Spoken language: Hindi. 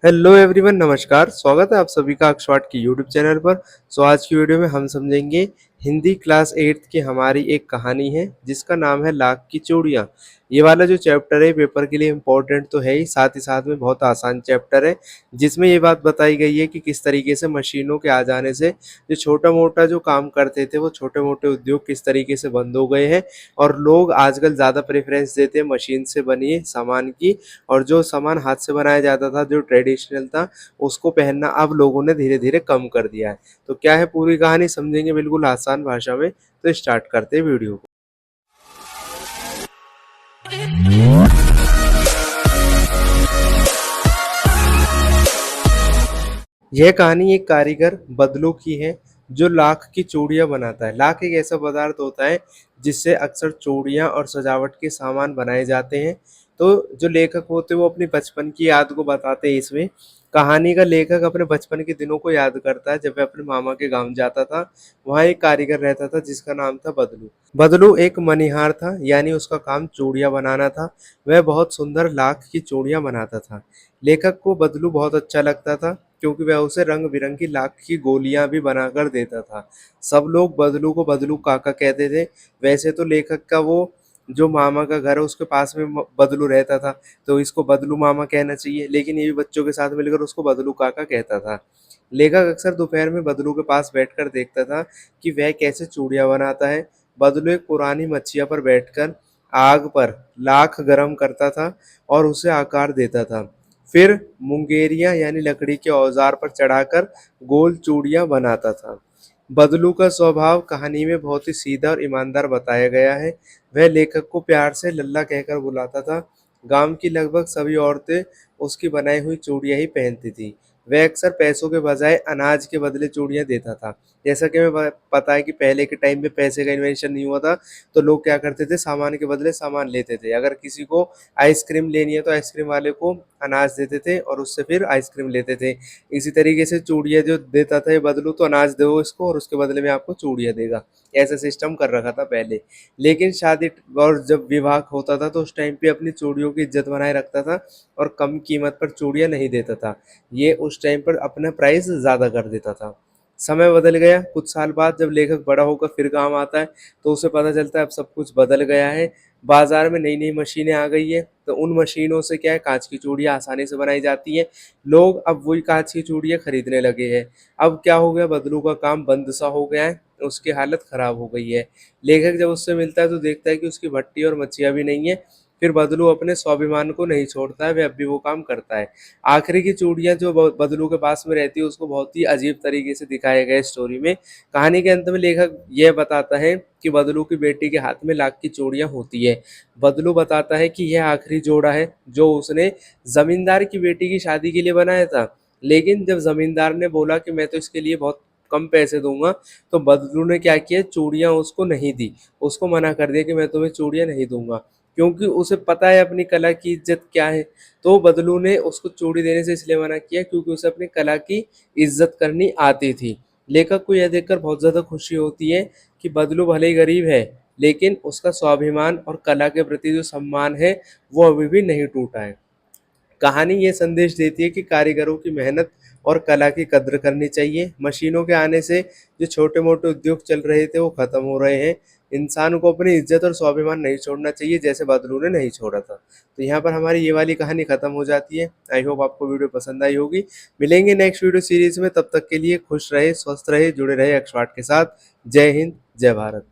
हेलो एवरीवन, नमस्कार। स्वागत है आप सभी का अक्षवाट की यूट्यूब चैनल पर। आज की वीडियो में हम समझेंगे हिंदी क्लास 8 की हमारी एक कहानी है जिसका नाम है लाख की चूड़ियाँ। ये वाला जो चैप्टर है पेपर के लिए इम्पोर्टेंट तो है ही साथ में बहुत आसान चैप्टर है, जिसमें ये बात बताई गई है कि किस तरीके से मशीनों के आ जाने से जो छोटा मोटा जो काम करते थे वो छोटे मोटे उद्योग किस तरीके से बंद हो गए हैं और लोग आजकल ज़्यादा प्रेफरेंस देते हैं मशीन से बनी सामान की। और जो सामान हाथ से बनाया जाता था, जो ट्रेडिशनल था, उसको पहनना अब लोगों ने धीरे-धीरे कम कर दिया है। तो क्या है पूरी कहानी समझेंगे बिल्कुल आसान भाषा में। तो स्टार्ट करते हैं वीडियो को। यह कहानी एक कारीगर बदलू की है जो लाख की चूड़ियाँ बनाता है। लाख एक ऐसा पदार्थ होता है जिससे अक्सर चूड़ियाँ और सजावट के सामान बनाए जाते हैं। तो जो लेखक होते हैं वो अपनी बचपन की याद को बताते हैं इसमें। कहानी का लेखक अपने बचपन के दिनों को याद करता है जब वह अपने मामा के गाँव जाता था। वहाँ एक कारीगर रहता था जिसका नाम था बदलू। बदलू एक मनिहार था, यानी उसका काम चूड़ियाँ बनाना था। वह बहुत सुंदर लाख की चूड़ियाँ बनाता था। लेखक को बदलू बहुत अच्छा लगता था क्योंकि वह उसे रंग-बिरंगी लाख की गोलियाँ भी बनाकर देता था। सब लोग बदलू को बदलू काका कहते थे। वैसे तो लेखक का वो जो मामा का घर है उसके पास में बदलू रहता था, तो इसको बदलू मामा कहना चाहिए, लेकिन ये भी बच्चों के साथ मिलकर उसको बदलू काका कहता था। लेखक अक्सर दोपहर में बदलू के पास बैठकर देखता था कि वह कैसे चूड़ियाँ बनाता है। बदलू एक पुरानी मच्छिया पर बैठकर आग पर लाख गरम करता था और उसे आकार देता था। फिर मुंगेरियाँ यानी लकड़ी के औजार पर चढ़ाकर गोल चूड़ियाँ बनाता था। बदलू का स्वभाव कहानी में बहुत ही सीधा और ईमानदार बताया गया है। वह लेखक को प्यार से लल्ला कहकर बुलाता था। गांव की लगभग सभी औरतें उसकी बनाई हुई चूड़ियाँ ही पहनती थीं। वह अक्सर पैसों के बजाय अनाज के बदले चूड़ियाँ देता था। जैसा कि हमें पता है कि पहले के टाइम में पैसे का इन्वेंशन नहीं हुआ था, तो लोग क्या करते थे, सामान के बदले सामान लेते थे। अगर किसी को आइसक्रीम लेनी है तो आइसक्रीम वाले को अनाज देते थे और उससे फिर आइसक्रीम लेते थे। इसी तरीके से चूड़ियाँ जो देता था ये बदलू, तो अनाज दो इसको और उसके बदले में आपको चूड़ियाँ देगा। ऐसा सिस्टम कर रखा था पहले। लेकिन शादी और जब विवाह होता था तो उस टाइम पे अपनी चूड़ियों की इज्जत बनाए रखता था और कम कीमत पर चूड़ियाँ नहीं देता था। ये उस टाइम पर अपना प्राइस ज़्यादा कर देता था। समय बदल गया। कुछ साल बाद जब लेखक बड़ा होकर फिर काम आता है तो उसे पता चलता है अब सब कुछ बदल गया है। बाजार में नई नई मशीनें आ गई है, तो उन मशीनों से क्या है, कांच की चूड़ियाँ आसानी से बनाई जाती हैं। लोग अब वही कांच की चूड़ियाँ खरीदने लगे हैं। अब क्या हो गया, बदलू का काम बंद सा हो गया है, उसकी हालत खराब हो गई है। लेखक जब उससे मिलता है तो देखता है कि उसकी भट्टी और मच्छियाँ भी नहीं है। फिर बदलू अपने स्वाभिमान को नहीं छोड़ता है, वह अब भी वो काम करता है। आखिरी की चूड़ियाँ जो बदलू के पास में रहती है उसको बहुत ही अजीब तरीके से दिखाया गया है स्टोरी में। कहानी के अंत में लेखक यह बताता है कि बदलू की बेटी के हाथ में लाख की चूड़ियाँ होती है। बदलू बताता है कि यह आखिरी जोड़ा है जो उसने जमींदार की बेटी की शादी के लिए बनाया था। लेकिन जब जमींदार ने बोला कि मैं तो इसके लिए बहुत कम पैसे दूंगा, तो बदलू ने क्या किया, चूड़ियाँ उसको नहीं दी। उसको मना कर दिया कि मैं तुम्हें चूड़ियाँ नहीं दूंगा, क्योंकि उसे पता है अपनी कला की इज्जत क्या है। तो बदलू ने उसको चूड़ी देने से इसलिए मना किया क्योंकि उसे अपनी कला की इज्जत करनी आती थी। लेखक को यह देखकर बहुत ज़्यादा खुशी होती है कि बदलू भले ही गरीब है, लेकिन उसका स्वाभिमान और कला के प्रति जो सम्मान है वो अभी भी नहीं टूटा है। कहानी ये संदेश देती है कि कारीगरों की मेहनत और कला की कद्र करनी चाहिए। मशीनों के आने से जो छोटे मोटे उद्योग चल रहे थे वो खत्म हो रहे हैं। इंसान को अपनी इज्जत और स्वाभिमान नहीं छोड़ना चाहिए, जैसे बदलू ने नहीं छोड़ा था। तो यहाँ पर हमारी ये वाली कहानी खत्म हो जाती है। आई होप आपको वीडियो पसंद आई होगी। मिलेंगे नेक्स्ट वीडियो सीरीज में, तब तक के लिए खुश रहे, स्वस्थ रहे, जुड़े रहे अक्षवाट के साथ। जय हिंद, जय भारत।